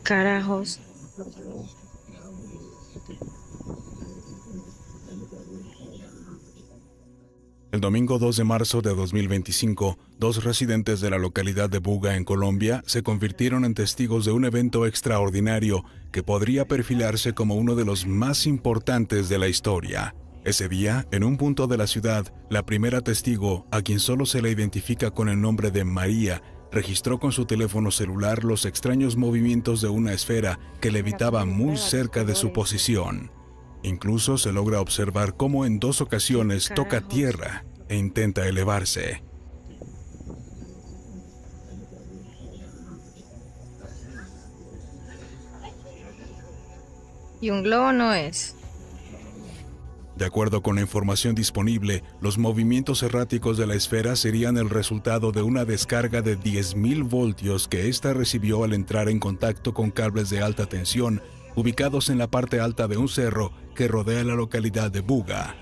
Carajos. El domingo 2 de marzo de 2025, dos residentes de la localidad de Buga, en Colombia, se convirtieron en testigos de un evento extraordinario que podría perfilarse como uno de los más importantes de la historia. Ese día, en un punto de la ciudad, la primera testigo, a quien solo se le identifica con el nombre de María, registró con su teléfono celular los extraños movimientos de una esfera que levitaba muy cerca de su posición. Incluso se logra observar cómo en dos ocasiones toca tierra e intenta elevarse. Y un globo no es. De acuerdo con la información disponible, los movimientos erráticos de la esfera serían el resultado de una descarga de 10.000 voltios que ésta recibió al entrar en contacto con cables de alta tensión ubicados en la parte alta de un cerro que rodea la localidad de Buga.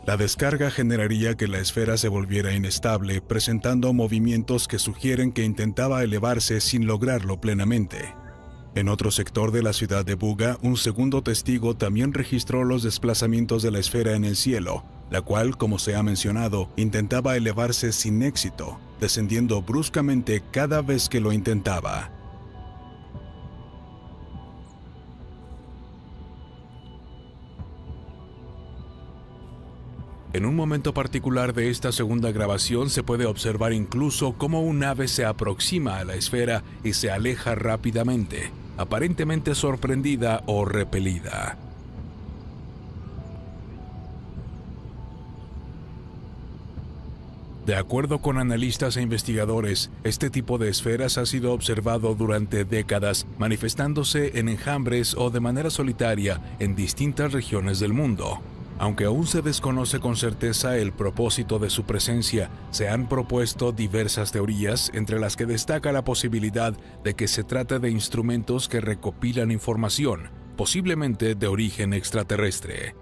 La descarga generaría que la esfera se volviera inestable, presentando movimientos que sugieren que intentaba elevarse sin lograrlo plenamente. En otro sector de la ciudad de Buga, un segundo testigo también registró los desplazamientos de la esfera en el cielo, la cual, como se ha mencionado, intentaba elevarse sin éxito, descendiendo bruscamente cada vez que lo intentaba. En un momento particular de esta segunda grabación se puede observar incluso cómo un ave se aproxima a la esfera y se aleja rápidamente, aparentemente sorprendida o repelida. De acuerdo con analistas e investigadores, este tipo de esferas ha sido observado durante décadas, manifestándose en enjambres o de manera solitaria en distintas regiones del mundo. Aunque aún se desconoce con certeza el propósito de su presencia, se han propuesto diversas teorías, entre las que destaca la posibilidad de que se trate de instrumentos que recopilan información, posiblemente de origen extraterrestre.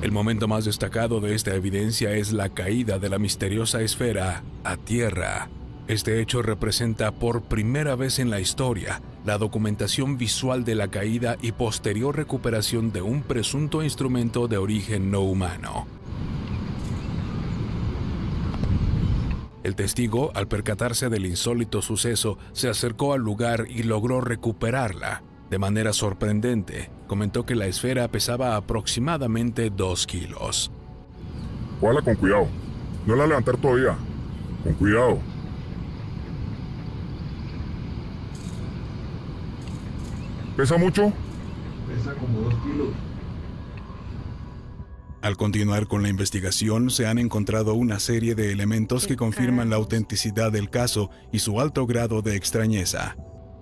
El momento más destacado de esta evidencia es la caída de la misteriosa esfera a tierra. Este hecho representa por primera vez en la historia la documentación visual de la caída y posterior recuperación de un presunto instrumento de origen no humano. El testigo, al percatarse del insólito suceso, se acercó al lugar y logró recuperarla. De manera sorprendente, comentó que la esfera pesaba aproximadamente 2 kilos. Cójala con cuidado. No la levantar todavía. Con cuidado. ¿Pesa mucho? Pesa como 2 kilos. Al continuar con la investigación, se han encontrado una serie de elementos que confirman la autenticidad del caso y su alto grado de extrañeza.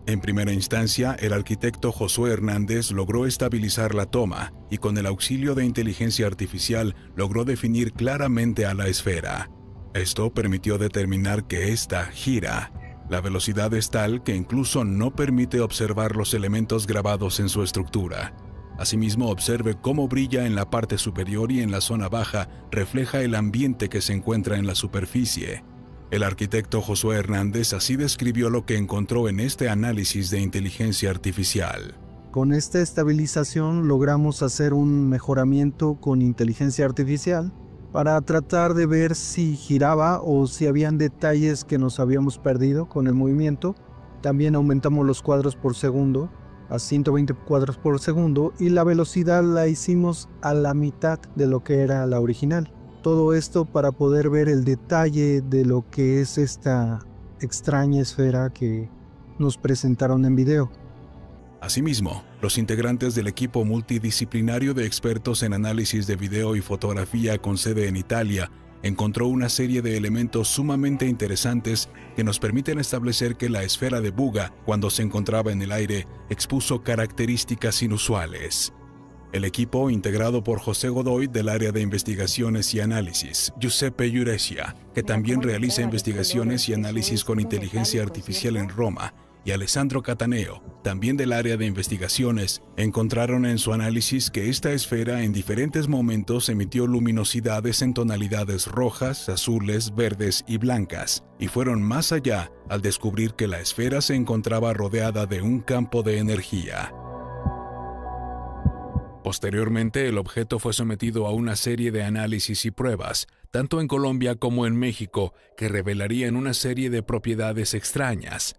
En primera instancia, el arquitecto Josué Hernández logró estabilizar la toma y con el auxilio de inteligencia artificial logró definir claramente a la esfera. Esto permitió determinar que ésta gira. La velocidad es tal que incluso no permite observar los elementos grabados en su estructura. Asimismo, observe cómo brilla en la parte superior y en la zona baja refleja el ambiente que se encuentra en la superficie. El arquitecto Josué Hernández así describió lo que encontró en este análisis de inteligencia artificial. Con esta estabilización logramos hacer un mejoramiento con inteligencia artificial para tratar de ver si giraba o si habían detalles que nos habíamos perdido con el movimiento. También aumentamos los cuadros por segundo a 120 cuadros por segundo y la velocidad la hicimos a la mitad de lo que era la original. Todo esto para poder ver el detalle de lo que es esta extraña esfera que nos presentaron en video. Asimismo, los integrantes del equipo multidisciplinario de expertos en análisis de video y fotografía con sede en Italia encontró una serie de elementos sumamente interesantes que nos permiten establecer que la esfera de Buga, cuando se encontraba en el aire, expuso características inusuales. El equipo, integrado por José Godoy del área de investigaciones y análisis, Giuseppe Iurecia, que también realiza investigaciones y análisis con inteligencia artificial en Roma, y Alessandro Cattaneo, también del área de investigaciones, encontraron en su análisis que esta esfera en diferentes momentos emitió luminosidades en tonalidades rojas, azules, verdes y blancas, y fueron más allá al descubrir que la esfera se encontraba rodeada de un campo de energía. Posteriormente, el objeto fue sometido a una serie de análisis y pruebas, tanto en Colombia como en México, que revelarían una serie de propiedades extrañas.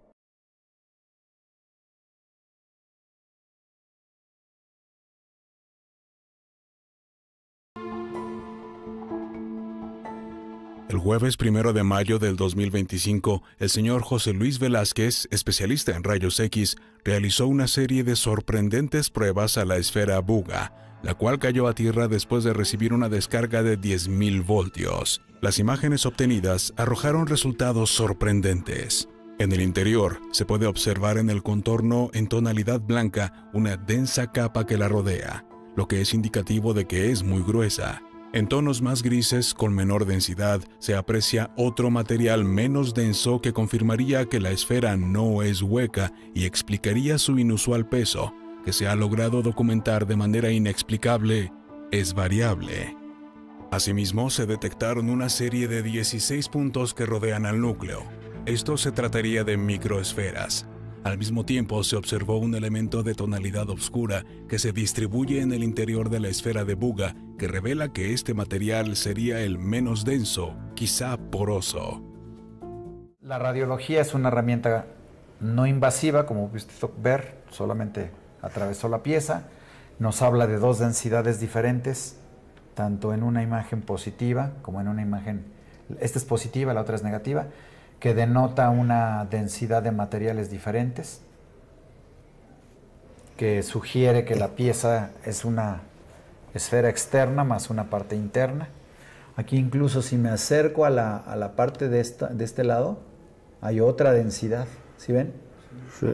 El jueves 1 de mayo del 2025, el señor José Luis Velázquez, especialista en rayos X, realizó una serie de sorprendentes pruebas a la esfera Buga, la cual cayó a tierra después de recibir una descarga de 10.000 voltios. Las imágenes obtenidas arrojaron resultados sorprendentes. En el interior, se puede observar en el contorno en tonalidad blanca una densa capa que la rodea, lo que es indicativo de que es muy gruesa. En tonos más grises, con menor densidad, se aprecia otro material menos denso que confirmaría que la esfera no es hueca y explicaría su inusual peso, que se ha logrado documentar de manera inexplicable, es variable. Asimismo, se detectaron una serie de 16 puntos que rodean al núcleo. Esto se trataría de microesferas. Al mismo tiempo, se observó un elemento de tonalidad oscura que se distribuye en el interior de la esfera de Buga, que revela que este material sería el menos denso, quizá poroso. La radiología es una herramienta no invasiva, como pudiste ver, solamente atravesó la pieza. Nos habla de dos densidades diferentes, tanto en una imagen positiva como en una imagen... Esta es positiva, la otra es negativa, que denota una densidad de materiales diferentes, que sugiere que la pieza es una esfera externa más una parte interna. Aquí incluso si me acerco a la parte de este lado, hay otra densidad, ¿sí ven? Sí.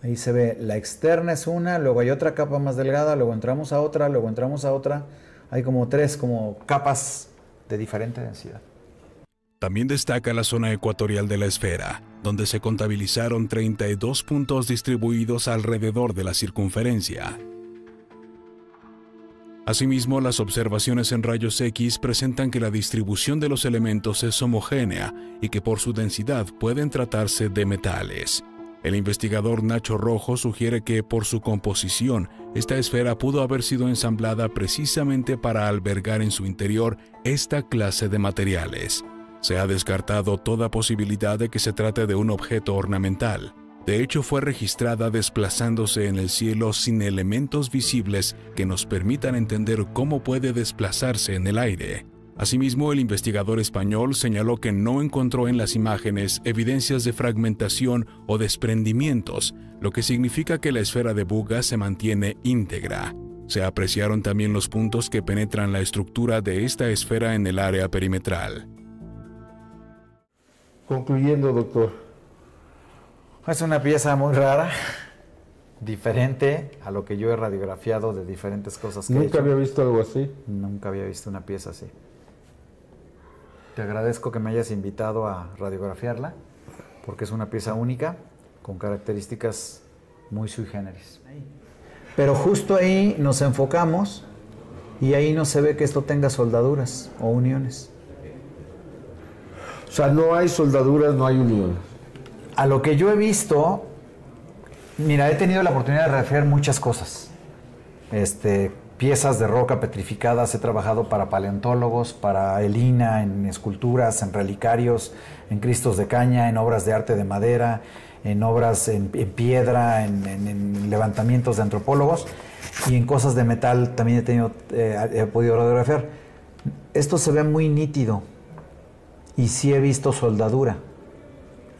Ahí se ve, la externa es una, luego hay otra capa más delgada, luego entramos a otra, luego entramos a otra. Hay como tres capas de diferente densidad. También destaca la zona ecuatorial de la esfera, donde se contabilizaron 32 puntos distribuidos alrededor de la circunferencia. Asimismo, las observaciones en rayos X presentan que la distribución de los elementos es homogénea y que por su densidad pueden tratarse de metales. El investigador Nacho Rojo sugiere que, por su composición, esta esfera pudo haber sido ensamblada precisamente para albergar en su interior esta clase de materiales. Se ha descartado toda posibilidad de que se trate de un objeto ornamental. De hecho, fue registrada desplazándose en el cielo sin elementos visibles que nos permitan entender cómo puede desplazarse en el aire. Asimismo, el investigador español señaló que no encontró en las imágenes evidencias de fragmentación o desprendimientos, lo que significa que la esfera de Buga se mantiene íntegra. Se apreciaron también los puntos que penetran la estructura de esta esfera en el área perimetral. Concluyendo, doctor. Es una pieza muy rara, diferente a lo que yo he radiografiado de diferentes cosas que he hecho. ¿Nunca había visto algo así? Nunca había visto una pieza así. Te agradezco que me hayas invitado a radiografiarla, porque es una pieza única, con características muy sui generis. Pero justo ahí nos enfocamos y ahí no se ve que esto tenga soldaduras o uniones. O sea, no hay soldaduras, no hay uniones. A lo que yo he visto, mira, he tenido la oportunidad de radiografiar muchas cosas. Piezas de roca petrificadas, he trabajado para paleontólogos, para el INA, en esculturas, en relicarios, en cristos de caña, en obras de arte de madera, en obras en piedra, en levantamientos de antropólogos, y en cosas de metal también he podido radiografiar. Esto se ve muy nítido, y sí he visto soldadura,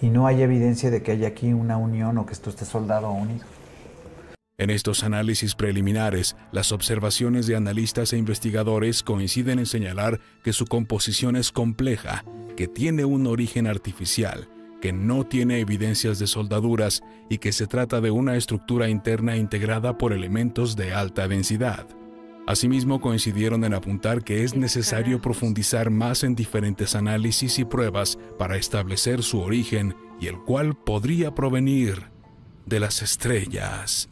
y no hay evidencia de que haya aquí una unión o que esto esté soldado o unido. En estos análisis preliminares, las observaciones de analistas e investigadores coinciden en señalar que su composición es compleja, que tiene un origen artificial, que no tiene evidencias de soldaduras y que se trata de una estructura interna integrada por elementos de alta densidad. Asimismo, coincidieron en apuntar que es necesario profundizar más en diferentes análisis y pruebas para establecer su origen y el cual podría provenir de las estrellas.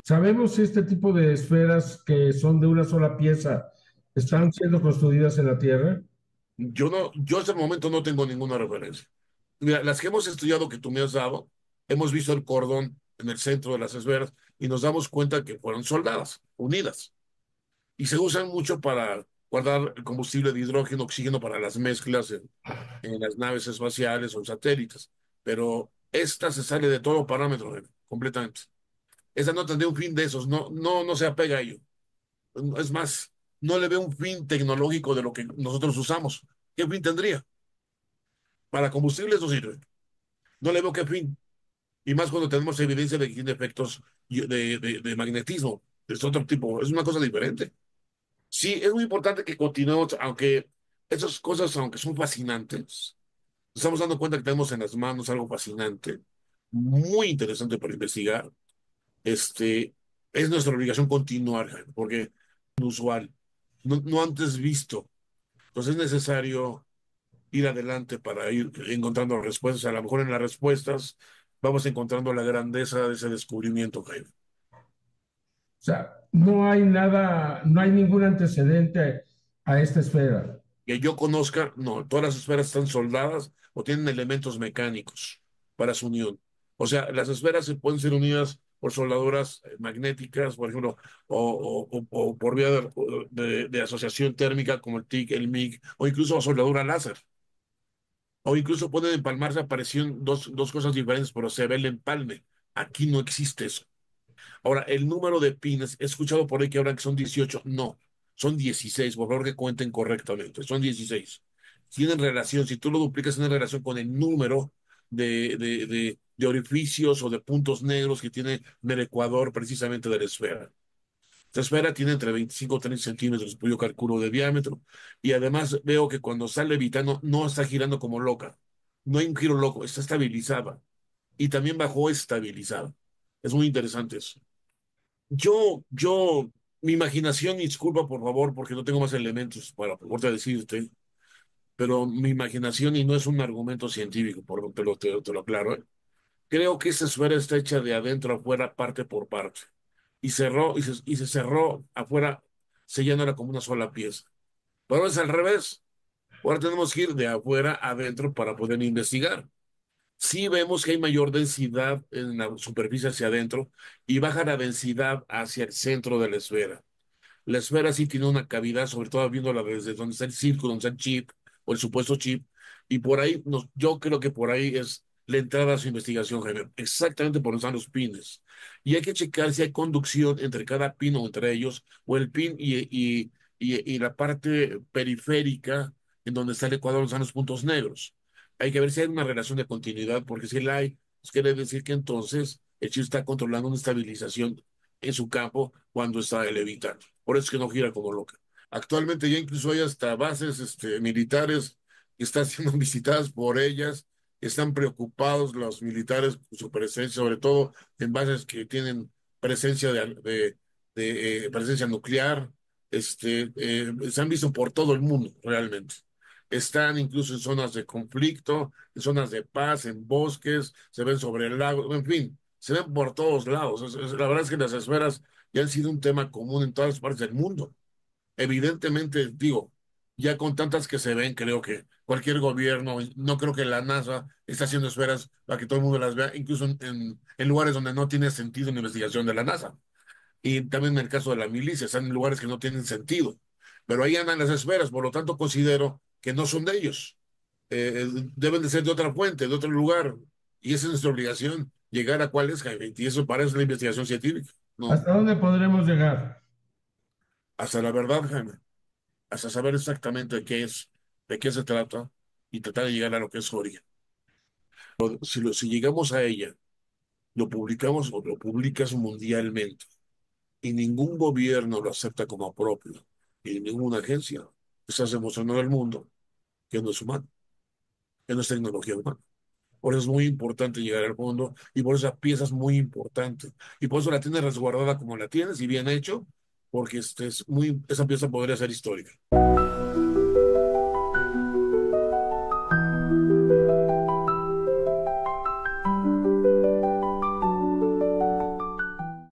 ¿Sabemos si este tipo de esferas que son de una sola pieza están siendo construidas en la Tierra? Yo hasta el momento no tengo ninguna referencia. Mira, las que hemos estudiado que tú me has dado, hemos visto el cordón en el centro de las esferas y nos damos cuenta que fueron soldadas, unidas. Y se usan mucho para guardar el combustible de hidrógeno, oxígeno para las mezclas en las naves espaciales o en satélites. Pero esta se sale de todo parámetro, completamente. Esa no tendría un fin de esos, no se apega a ello. Es más, no le veo un fin tecnológico de lo que nosotros usamos. ¿Qué fin tendría? Para combustibles no sirve. No le veo qué fin. Y más cuando tenemos evidencia de que tiene efectos de magnetismo. Es otro tipo, es una cosa diferente. Sí, es muy importante que continuemos, aunque esas cosas, aunque son fascinantes, nos estamos dando cuenta que tenemos en las manos algo fascinante, muy interesante para investigar. Es nuestra obligación continuar, Jaime, porque es inusual, no antes visto. Entonces es necesario ir adelante para ir encontrando respuestas. A lo mejor en las respuestas vamos encontrando la grandeza de ese descubrimiento, Jaime. O sea, no hay nada, no hay ningún antecedente a esta esfera. Que yo conozca, no, todas las esferas están soldadas o tienen elementos mecánicos para su unión. O sea, las esferas se pueden ser unidas por soldaduras magnéticas, por ejemplo, o por vía de asociación térmica como el TIC, el MIG, o incluso soldadura láser. O incluso pueden empalmarse, aparecieron dos cosas diferentes, pero se ve el empalme. Aquí no existe eso. Ahora, el número de pines, he escuchado por ahí que ahora que son 18, no, son 16, por favor que cuenten correctamente, son 16. Tienen relación, si tú lo duplicas, tiene relación con el número de orificios o de puntos negros que tiene en el ecuador precisamente de la esfera. Esta esfera tiene entre 25 y 30 centímetros, pues yo calculo de diámetro, y además veo que cuando sale levitando no está girando como loca, no hay un giro loco, está estabilizada, y también bajó estabilizada. Es muy interesante eso. Yo, mi imaginación, y disculpa por favor, porque no tengo más elementos para poder decirte, pero mi imaginación, y no es un argumento científico, te lo aclaro, ¿eh? Creo que esa esfera está hecha de adentro a afuera, parte por parte, y se cerró afuera, sellándola como una sola pieza. Pero es al revés. Ahora tenemos que ir de afuera a adentro para poder investigar. Sí vemos que hay mayor densidad en la superficie hacia adentro y baja la densidad hacia el centro de la esfera. La esfera sí tiene una cavidad, sobre todo viéndola desde donde está el círculo, donde está el chip o el supuesto chip, y por ahí, yo creo que por ahí es la entrada a su investigación, Jaime, exactamente por donde están los pines. Y hay que checar si hay conducción entre cada pin o entre ellos, o el pin y la parte periférica en donde está el ecuador, donde están los puntos negros. Hay que ver si hay una relación de continuidad, porque si la hay, pues quiere decir que entonces el chip está controlando una estabilización en su campo cuando está levitando. Por eso es que no gira como loca. Actualmente ya incluso hay hasta bases militares que están siendo visitadas por ellas. Están preocupados los militares por su presencia, sobre todo en bases que tienen presencia presencia nuclear. Se han visto por todo el mundo realmente. Están incluso en zonas de conflicto, en zonas de paz, en bosques, se ven sobre el lago, en fin, se ven por todos lados. La verdad es que las esferas ya han sido un tema común en todas partes del mundo. Evidentemente, digo, ya con tantas que se ven, creo que cualquier gobierno, no creo que la NASA esté haciendo esferas para que todo el mundo las vea, incluso en lugares donde no tiene sentido la investigación de la NASA. Y también en el caso de la milicia, están en lugares que no tienen sentido. Pero ahí andan las esferas, por lo tanto considero que no son de ellos. Deben de ser de otra fuente, de otro lugar. Y esa es nuestra obligación, llegar a cuál es, Jaime. Y eso para eso es la investigación científica. No, ¿Hasta dónde podremos llegar? hasta la verdad, Jaime. Hasta saber exactamente qué es, de qué se trata y tratar de llegar a lo que es su origen. Si llegamos a ella, lo publicamos o lo publicas mundialmente y ningún gobierno lo acepta como propio y ninguna agencia, estás demostrando al mundo que no es humano, que no es tecnología humana. Por eso es muy importante llegar al fondo y por eso esa pieza es muy importante. Y por eso la tienes resguardada como la tienes y bien hecho, porque esa pieza podría ser histórica.